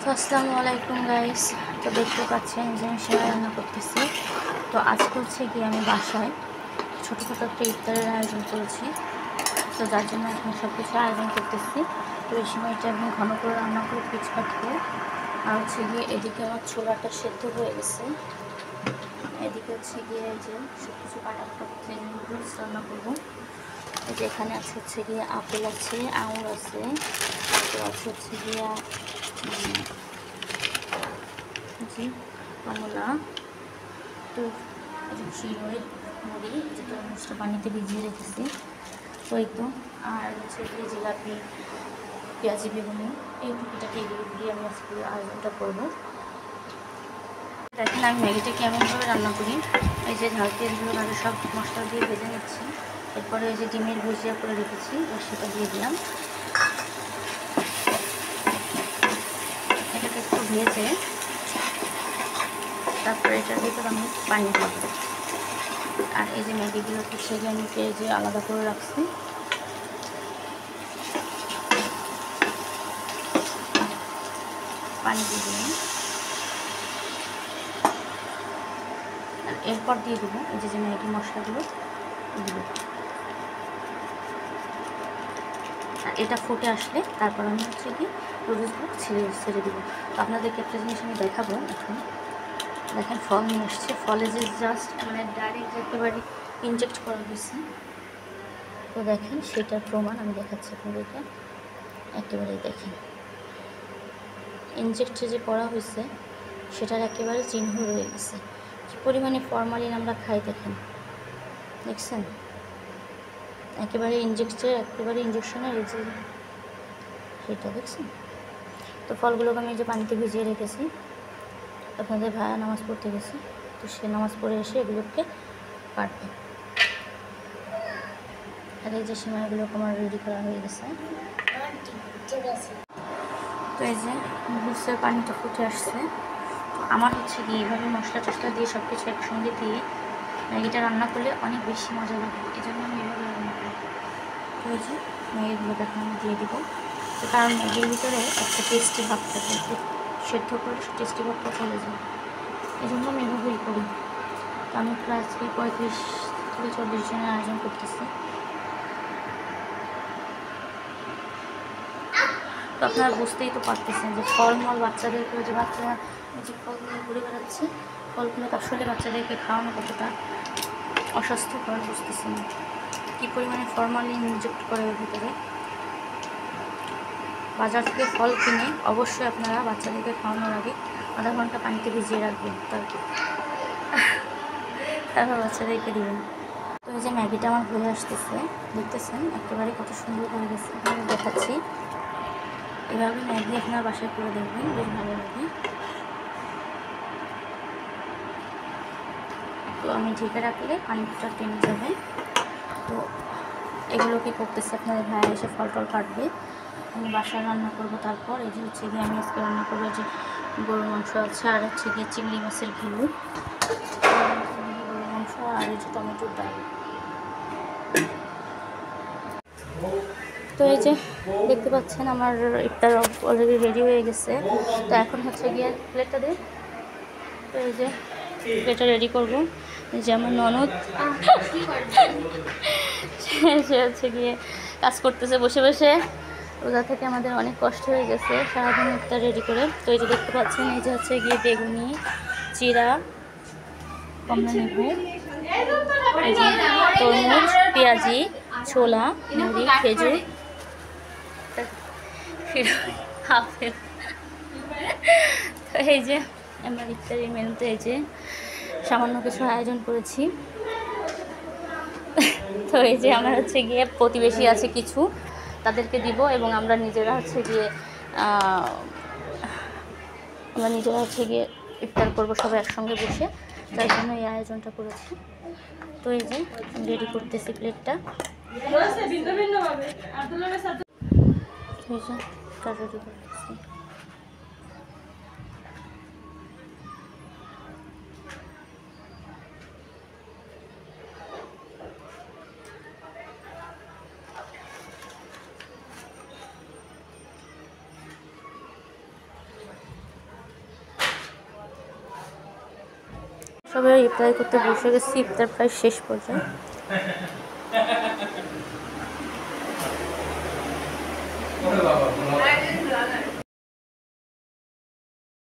তো আসসালামু আলাইকুম গাইস। তো দেখতে পাচ্ছেন যে আমি সেবা রান্না করতেছি। তো আজকে হচ্ছে গিয়ে আমি বাসায় ছোটোখাটো একটা ইফতারের আয়োজন করেছি। তো যার জন্য এখন সব কিছু আয়োজন করতেছি। তো এই সময়টা আমি ঘন করে রান্না করে পিচ কাটবো। আর হচ্ছে গিয়ে এদিকে আমার ছোলাটা সেদ্ধ হয়ে গেছে। এদিকে হচ্ছে গিয়ে যে সব কিছু কাটাকুটা করতে নুডলস রান্না করবো। এই যে এখানে আছে হচ্ছে গিয়ে আপেল আছে, আঙুর আছে, তারপর আছে হচ্ছে গিয়ে কমলা, তো চিরই মুড়ি, যে তরমুজটা পানিতে ভিজিয়ে রেখেছি। তো এই তো, আর হচ্ছে গিয়ে জিলাপি, পেঁয়াজি, বেগুনি, এই টুকিটাকে এগুলো দিয়ে আমি আজকে আয়োজনটা করবো। দেখেন আমি ম্যাগিটা কেমনভাবে রান্না করি। এই যে ঝাল পেঁয়াজগুলো আগে সব মশলা দিয়ে ভেজে নিচ্ছি। এরপরে এই যে ডিমের ভুজিয়া করে রেখেছি, সেটা দিয়ে দিলাম। এটাকে একটু ভেজে তারপরে এটার ভিতরে আমি পানি দেবো। আর এই যে ম্যাগিগুলো হচ্ছে গিয়ে আমি পেঁয়াজে আলাদা করে রাখছি। পানি দিয়ে দিলাম। আর এরপর দিয়ে দেবো এই যে ম্যাগি মশলাগুলো এগুলো। আর এটা ফুটে আসলে তারপর আমি হচ্ছে কি নুডলসগুলো ছেড়ে দেবো। তো আপনাদেরকে একটা জিনিস আমি দেখাবো। এখন দেখেন ফল নিয়ে আসছে। ফলে যে জাস্ট মানে ডাইরেক্ট একেবারে ইনজেক্ট করা হয়েছে। তো দেখেন সেটার প্রমাণ আমি দেখাচ্ছি আপনাদেরকে। একেবারেই দেখেন ইনজেক্টে যে করা হয়েছে সেটার একেবারে চিহ্ন রয়ে গেছে। কী পরিমাণে ফরমালিন আমরা খাই দেখেন, দেখছেন? একেবারে ইঞ্জেকশনের এই যে সেটা দেখছেন। তো ফলগুলোকে আমি যে পানিতে ভিজিয়ে রেখেছি। আপনাদের ভাইয়া নামাজ পড়তে গেছে, তো সে নামাজ পড়ে এসে এগুলোকে কাটবে। আর এই যে সিমাইগুলোকে আমার রেডি করা হয়ে গেছে। তো এই যে নুডলসের পানিটা ফুটে আসছে। আমার হচ্ছে কি এইভাবে মশলা টশলা দিয়ে সব কিছু একসঙ্গে দিয়ে ম্যাগিটা রান্না করলে অনেক বেশি মজা লাগে। এই জন্য আমি এভাবে রান্না করি। তো এই যে ম্যাগিগুলোকে এখন আমি দিয়ে দিব। তো কারণ ম্যাগির ভিতরে একটা টেস্টি ভাব থাকে, সেদ্ধ করে টেস্টি ভাবটা চলে যায়। এই জন্য আমি এভাবেই করি। তো আমি প্রায় আজকে 35 থেকে 40 জনের আয়োজন করতেছি। তো আপনারা বুঝতেই তো পারতেছেন যে ফলমূল বাচ্চাদেরকে, যে বাচ্চারা যে ফলগুলো ঘুরে বেড়াচ্ছে, ফলগুলো আসলে বাচ্চাদেরকে খাওয়ানো কতটা অস্বাস্থ্যকর বুঝতেছেন। কী পরিমাণে ফরমালিন ইনজেক্ট করে ওর ভিতরে। বাজার থেকে ফল কিনে অবশ্যই আপনারা বাচ্চাদেরকে খাওয়ানোর আগে আধা ঘন্টা পানিতে ভিজিয়ে রাখবেন, তারপর বাচ্চাদেরকে দেবেন। তো এই যে ম্যাগিটা আমার হয়ে আসতেছে, দেখতেছেন একেবারে কত সুন্দর হয়ে গেছে। আপনাদের দেখাচ্ছি। এভাবে ম্যাগি আপনারা বাসায় করে দেখবেন, বেশ ভালো লাগে। তো আমি ঢেকে রাখলে পানিটা টেনে যাবে। তো এগুলো কি করতেছে আপনাদের ভাইয়া এসে ফল টল কাটবে, আমি বাসায় রান্না করবো। তারপর এই যে হচ্ছে গিয়ে আমি আজকে রান্না করবো যে গরুর মাংস আছে, আর হচ্ছে গিয়ে চিংড়ি মাছের ঘিলু, গরুর মাংস, আর এই যে টমেটোর ডাল। তো এই যে দেখতে পাচ্ছেন আমার ইফতার অলরেডি রেডি হয়ে গেছে। তো এখন হচ্ছে গিয়ে প্লেটটা দিই। তো এই যে প্লেটটা রেডি করবো। যে আমার ননদ সে হচ্ছে গিয়ে কাজ করতেছে বসে বসে। রোজা থেকে আমাদের অনেক কষ্ট হয়ে গেছে সারাদিন ইফতার রেডি করে। তো এই যে দেখতে পাচ্ছেন এই যে হচ্ছে গিয়ে বেগুনি, চিরা, কমলা লেবু, তরমুজ, পেঁয়াজি, ছোলা, মুড়ি, খেজুর, আপেল। তো এই যে আমার ইফতারের মেনুতে এই যে সামান্য কিছু আয়োজন করেছি। তো এই যে আমার হচ্ছে গিয়ে প্রতিবেশী আছে কিছু, তাদেরকে দিব, এবং আমরা নিজেরা হচ্ছে গিয়ে ইফতার করবো সবাই একসঙ্গে বসে। তার জন্য এই আয়োজনটা করেছি। তো এই যে আমি রেডি করতেছি প্লেটটা। রেডি করতেছি। সবাই ইফতারি করতে বসে গেছি, ইফতার প্রায় শেষ পর্যায়ে।